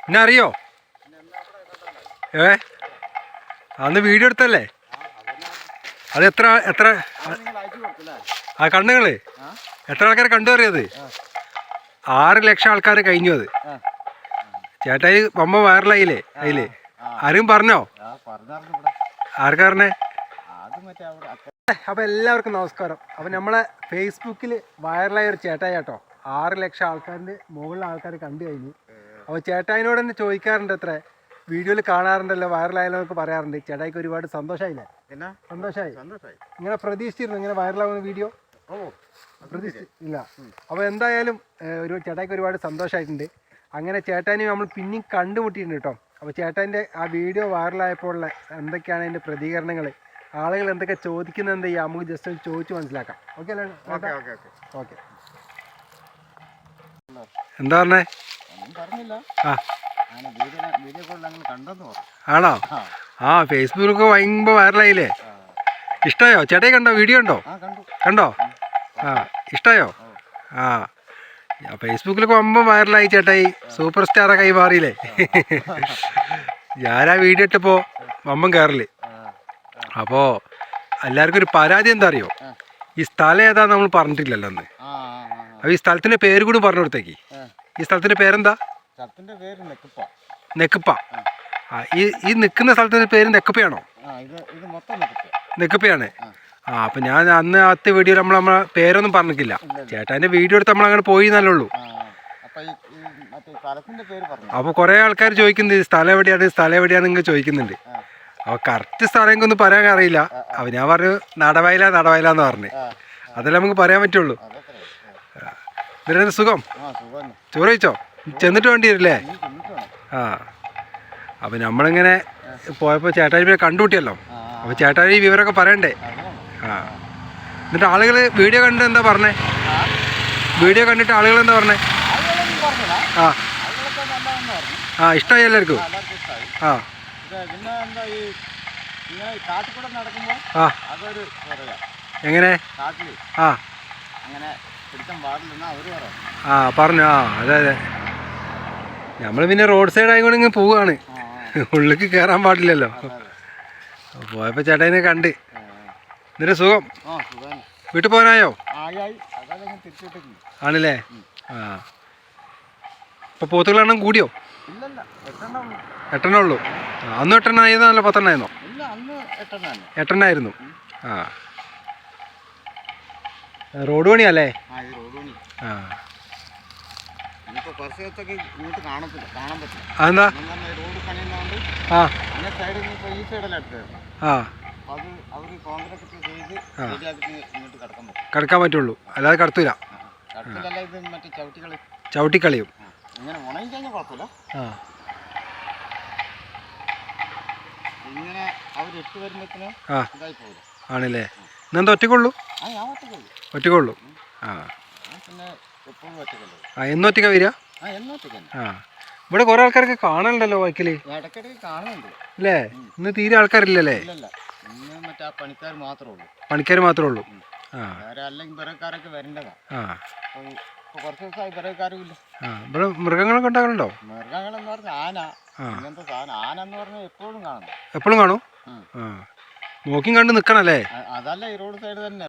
എന്നെ അറിയോ? അന്ന് വീഡിയോ എടുത്തല്ലേ? അത് എത്ര എത്ര ആ കണ്ണുകള് എത്ര ആൾക്കാരെ കണ്ടു അറിയത്? 6 ലക്ഷം ആൾക്കാർ കഴിഞ്ഞു. അത് ചേട്ടായി പമ്പ വൈറലായില്ലേ അതില്? ആരും പറഞ്ഞോ? ആർക്കാ പറഞ്ഞേ? അപ്പോൾ എല്ലാവർക്കും നമസ്കാരം. അപ്പോൾ നമ്മളെ ഫേസ്ബുക്കിൽ വൈറലായ ഒരു ചേട്ടായി കേട്ടോ, 6 ലക്ഷം ആൾക്കാരിൻ്റെ മുകളിൽ ആൾക്കാർ കണ്ടു കഴിഞ്ഞു. അപ്പോൾ ചേട്ടായിനോട് തന്നെ ചോദിക്കാറുണ്ട്, എത്ര വീഡിയോയിൽ കാണാറുണ്ടല്ലോ, വൈറലായാലോ എന്നൊക്കെ പറയാറുണ്ട്. ചേട്ടായിക്ക് ഒരുപാട് സന്തോഷമായില്ലേ? സന്തോഷമായി. ഇങ്ങനെ പ്രതീക്ഷിച്ചിരുന്നു ഇങ്ങനെ വൈറലാകുന്ന വീഡിയോ? പ്രതീക്ഷിച്ചില്ല. അപ്പോൾ എന്തായാലും ഒരു ചേട്ടായിക്ക് ഒരുപാട് സന്തോഷമായിട്ടുണ്ട്. അങ്ങനെ ചേട്ടായിനെ നമ്മൾ പിന്നെയും കണ്ടുമുട്ടിയിട്ടുണ്ട് കേട്ടോ. അപ്പോൾ ചേട്ടായിൻ്റെ ആ വീഡിയോ വൈറലായപ്പോൾ ഉള്ള എന്തൊക്കെയാണ് അതിൻ്റെ പ്രതികരണങ്ങൾ, ആളുകൾ എന്തൊക്കെ ചോദിക്കുന്നത്, എന്ത് ചെയ്യുക, നമുക്ക് ജസ്റ്റ് ഒന്ന് ചോദിച്ച് മനസ്സിലാക്കാം. ഓക്കെ അല്ലേ? ഓക്കെ. എന്താ പറഞ്ഞേ? ആണോ? ആ ഫേസ്ബുക്കൊക്കെ ഭയങ്കര വൈറലായില്ലേ? ഇഷ്ടമായോ? ചേട്ടായി കണ്ടോ? വീഡിയോ കണ്ടോ? ആ ഇഷ്ടമായോ? ആ ഫേസ്ബുക്കിലൊക്കെ വമ്പം വൈറലായി ചേട്ടായി, സൂപ്പർ സ്റ്റാറൊക്കെ ആയി മാറിയില്ലേ? ഞാനാ വീഡിയോ ഇട്ടപ്പോൾ വമ്പം കയറില്ലേ. അപ്പോൾ എല്ലാവർക്കും ഒരു പരാതി എന്താ അറിയോ? ഈ സ്ഥലം ഏതാന്ന് നമ്മൾ പറഞ്ഞിട്ടില്ലല്ലോ അന്ന്. അപ്പോൾ ഈ സ്ഥലത്തിൻ്റെ പേര് കൂടി പറഞ്ഞു കൊടുത്തേക്ക്. ഈ സ്ഥലത്തിൻ്റെ പേരെന്താ? നെക്കുപ്പ. ആ ഈ നിൽക്കുന്ന സ്ഥലത്തിൻ്റെ പേര് നെക്കുപ്പയാണോ? നെക്കുപ്പയാണ്. ആ അപ്പം ഞാൻ അന്ന് ആദ്യത്തെ വീഡിയോ നമ്മളെ പേരൊന്നും പറഞ്ഞിട്ടില്ല. ചേട്ടാൻ്റെ വീഡിയോ എടുത്ത് നമ്മളങ്ങനെ പോയി എന്നല്ലേ ഉള്ളൂ. അപ്പോൾ കുറേ ആൾക്കാർ ചോദിക്കുന്നുണ്ട് സ്ഥലം എവിടെയാണ് നിങ്ങൾ ചോദിക്കുന്നുണ്ട്. അപ്പോൾ കറക്റ്റ് സ്ഥലം എനിക്കൊന്നും പറയാൻ അറിയില്ല. അപ്പോൾ ഞാൻ പറഞ്ഞു നടവയലാന്ന് പറഞ്ഞു. അതല്ലേ നമുക്ക് പറയാൻ പറ്റുള്ളൂ. എന്നിട്ട് സുഖം? ചോറ് കഴിച്ചോ? ചെന്നിട്ട് വേണ്ടി വരില്ലേ? ആ അപ്പം നമ്മളിങ്ങനെ പോയപ്പോൾ ചേട്ടായി കണ്ടുമുട്ടിയല്ലോ. അപ്പോൾ ചേട്ടായി വിവരമൊക്കെ പറയണ്ടേ? ആ എന്നിട്ട് ആളുകൾ വീഡിയോ കണ്ടിട്ട് എന്താ പറഞ്ഞേ? വീഡിയോ കണ്ടിട്ട് ആളുകൾ എന്താ പറഞ്ഞേ? ആ ഇഷ്ടമായി എല്ലാവർക്കും? ആ എങ്ങനെ? പറഞ്ഞു. അതെ നമ്മൾ പിന്നെ റോഡ് സൈഡ് ആയിക്കൊണ്ട് ഇങ്ങനെ പോവുകയാണ്, ഉള്ളിലേക്ക് കയറാൻ പാടില്ലല്ലോ. പോയപ്പോൾ ചേട്ടായിനെ കണ്ട്. എന്നിട്ട് സുഖം? വീട്ടിൽ പോകാനായോ? ആണല്ലേ? ആ ഇപ്പോൾ പോത്തുകളെണ്ണം കൂടിയോ? 8 ഉള്ളൂ. അന്ന് 8 ആയിരുന്നല്ലോ? 10 ആയിരുന്നോ? 8 ആയിരുന്നു. ആ റോഡ് പണിയല്ലേ? ആ അതെന്താ? ആ കടക്കാൻ പറ്റുള്ളൂ, അല്ലാതെ കടത്തൂല. ചവിട്ടിക്കളിയും. ആ ആണല്ലേ? ഇന്നെന്താ ഒറ്റക്കുള്ളൂ? ഒറ്റക്കുള്ളൂ. ആ എന്നും ഒറ്റക്ക വരിക? ആ ഇവിടെ കുറെ ആൾക്കാരൊക്കെ കാണലുണ്ടല്ലോ ബൈക്കില് അല്ലേ? ഇന്ന് തീരെ ആൾക്കാരില്ലല്ലേ? പണിക്കാർ മാത്രമേ ഉള്ളൂ. ആ ഇവിടെ മൃഗങ്ങളൊക്കെ ഉണ്ടാകലുണ്ടോ? മൃഗങ്ങളെന്ന് പറഞ്ഞാൽ ആന, ഇങ്ങനത്തെ സാധനം. ആന എന്ന് പറഞ്ഞാൽ എപ്പോഴും കാണും. എപ്പോഴും കാണും. ആ നോക്കിയും കണ്ട് നിൽക്കണല്ലേ? അതല്ല ഈ റോഡ് സൈഡ് തന്നെ